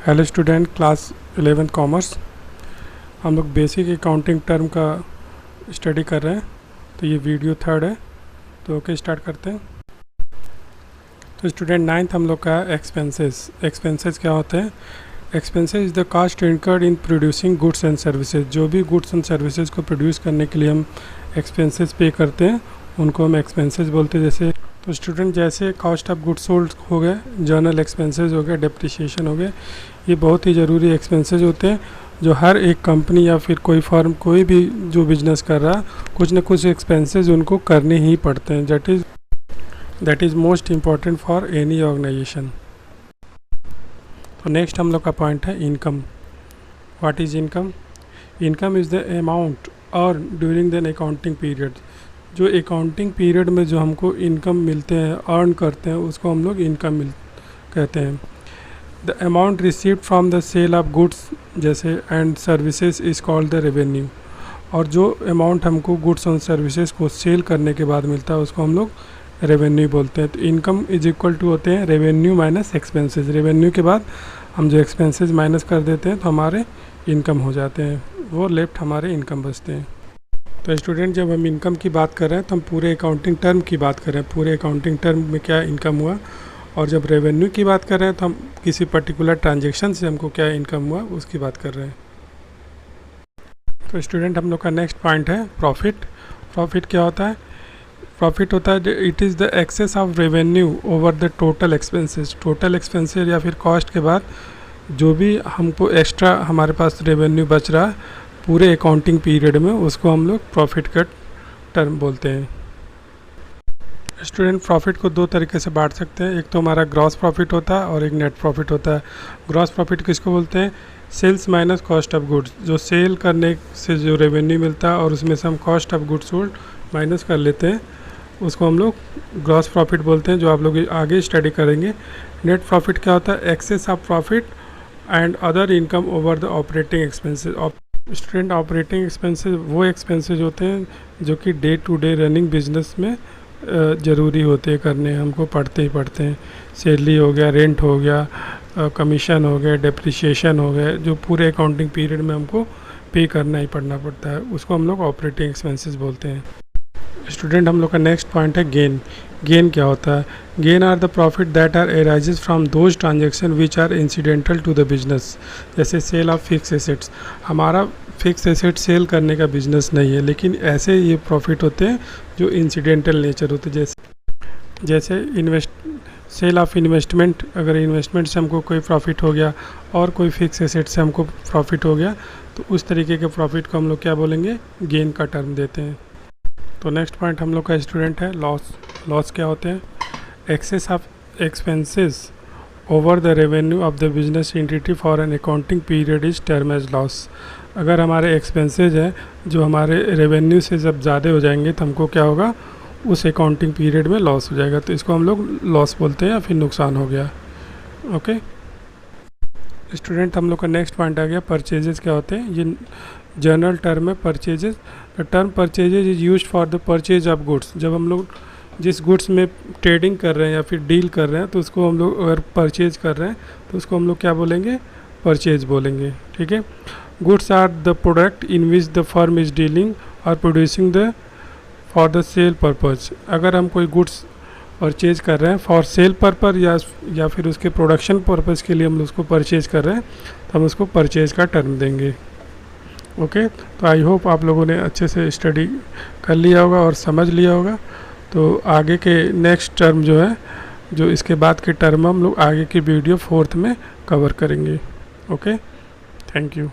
Hello student, class 11 commerce. हम लोग basic accounting term का स्टडी कर रहे हैं। तो ये वीडियो 3rd है। तो ओके, स्टार्ट करते हैं। तो स्टूडेंट 9th हम लोग का एक्सपेंसेस। एक्सपेंसेस क्या होते हैं? Expenses is the cost incurred in producing goods and services. जो भी गुड्स एंड सर्विसेज को प्रोड्यूस करने के लिए हम एक्सपेंसेस पे करते हैं उनको हम एक्सपेंसेस बोलते हैं। जैसे तो स्टूडेंट जैसे कॉस्ट ऑफ गुड्स सोल्ड हो गए, जर्नल एक्सपेंसेस हो गए, डेप्रिसिएशन हो गए, ये बहुत ही ज़रूरी एक्सपेंसेस होते हैं जो हर एक कंपनी या फिर कोई फर्म, कोई भी जो बिजनेस कर रहा, कुछ ना कुछ एक्सपेंसेस उनको करने ही पड़ते हैं। That is most important for any organization. तो नेक्स्ट हम लोग का पॉइंट है income. What is income? Income is the amount और ड्यूरिंग द अकाउंटिंग पीरियड। जो अकाउंटिंग पीरियड में जो हमको इनकम मिलते हैं, अर्न करते हैं, उसको हम लोग इनकम कहते हैं। The amount received from the sale of goods जैसे and services is called the revenue. और जो अमाउंट हमको गुड्स और सर्विसेज को सेल करने के बाद मिलता है उसको हम लोग रेवेन्यू बोलते हैं। तो इनकम इज इक्वल टू होते हैं रेवेन्यू माइनस एक्सपेंसेस। रेवेन्यू के बाद हम जो एक्सपेंसेस माइनस कर देते हैं तो हमारे इनकम हो जाते हैं, वो लेफ्ट हमारे इनकम बचते हैं। तो स्टूडेंट जब हम इनकम की बात कर रहे हैं तो हम पूरे अकाउंटिंग टर्म की बात कर रहे हैं, पूरे अकाउंटिंग टर्म में क्या इनकम हुआ। और जब रेवेन्यू की बात कर रहे हैं तो हम किसी पर्टिकुलर ट्रांजैक्शन से हमको क्या इनकम हुआ उसकी बात कर रहे हैं। तो स्टूडेंट हम लोग का नेक्स्ट पॉइंट है प्रॉफिट। प्रॉफिट क्या होता है? प्रॉफिट होता है it is the excess of revenue over the total expenses. Total expenses या फिर कॉस्ट के बाद जो भी हमको एक्स्ट्रा हमारे पास रेवेन्यू बच रहा है पूरे अकाउंटिंग पीरियड में, उसको हम लोग प्रॉफिट का टर्म बोलते हैं। स्टूडेंट प्रॉफिट को दो तरीके से बांट सकते हैं। एक तो हमारा ग्रॉस प्रॉफिट होता है और एक नेट प्रॉफिट होता है। ग्रॉस प्रॉफिट किसको बोलते हैं? Sales minus cost of goods. जो सेल करने से जो रेवेन्यू मिलता है और उसमें से हम cost of goods sold minus कर लेते हैं, उसको हम लोग ग्रॉस प्रॉफिट बोलते हैं, जो आप लोग आगे स्टडी करेंगे। नेट प्रॉफिट क्या होता है? Excess of profit and other income over the operating expenses. Student operating expenses वो एक्सपेंसेस होते हैं जो कि day to day running business में ज़रूरी होते हैं करने, हमको पढ़ते ही पढ़ते हैं। सैलरी हो गया, रेंट हो गया, कमीशन हो गया, डेप्रिसिएशन हो गया, जो पूरे अकाउंटिंग पीरियड में हमको पे करना ही पड़ना पड़ता है, उसको हम लोग ऑपरेटिंग एक्सपेंसेस बोलते हैं। स्टूडेंट हम लोग का नेक्स्ट पॉइंट है गेन। गेन क्या होता है? Gain are the profit that are arises from those transaction which are incidental to the business. जैसे सेल ऑफ फिक्स एसेट्स। हमारा फिक्स एसेट सेल करने का बिजनेस नहीं है, लेकिन ऐसे ये प्रॉफिट होते हैं जो इंसिडेंटल नेचर होते हैं। जैसे सेल ऑफ इन्वेस्टमेंट। अगर इन्वेस्टमेंट से हमको कोई प्रॉफिट हो गया और कोई फिक्स एसेट से हमको प्रॉफिट हो गया, तो उस तरीके के प्रॉफिट को हम लोग क्या बोलेंगे? गेन का टर्म देते हैं। तो नेक्स्ट पॉइंट हम लोग का स्टूडेंट है लॉस। लॉस क्या होते हैं? Excess of expenses over the revenue of the business entity for an accounting period is term as loss. अगर हमारे एक्सपेंसेस हैं जो हमारे रेवेन्यू से जब ज़्यादा हो जाएंगे तो हमको क्या होगा? उस अकाउंटिंग पीरियड में लॉस हो जाएगा, तो इसको हम लोग लॉस बोलते हैं या फिर नुकसान हो गया। ओके स्टूडेंट हम लोग का नेक्स्ट पॉइंट आ गया परचेजेस क्या होते हैं। ये जनरल टर्म है purchases. The term purchases is used for the purchase of goods. जब हम लोग जिस गुड्स में ट्रेडिंग कर रहे हैं या फिर डील कर रहे हैं तो उसको हम लोग अगर परचेज कर रहे हैं तो उसको हम लोग क्या बोलेंगे? परचेज बोलेंगे। ठीक है। Goods are the product in which the firm is dealing और producing the for the sale purpose. अगर हम कोई गुड्स परचेज कर रहे हैं फॉर सेल पर्पज़ या फिर उसके प्रोडक्शन पर्पज़ के लिए हम उसको परचेज कर रहे हैं तो हम उसको परचेज का टर्म देंगे। ओके तो आई होप आप लोगों ने अच्छे से स्टडी कर लिया होगा और समझ लिया होगा। तो आगे के नेक्स्ट टर्म जो है, जो इसके बाद के टर्म हम लोग आगे की वीडियो 4th में कवर करेंगे। Okay, thank you.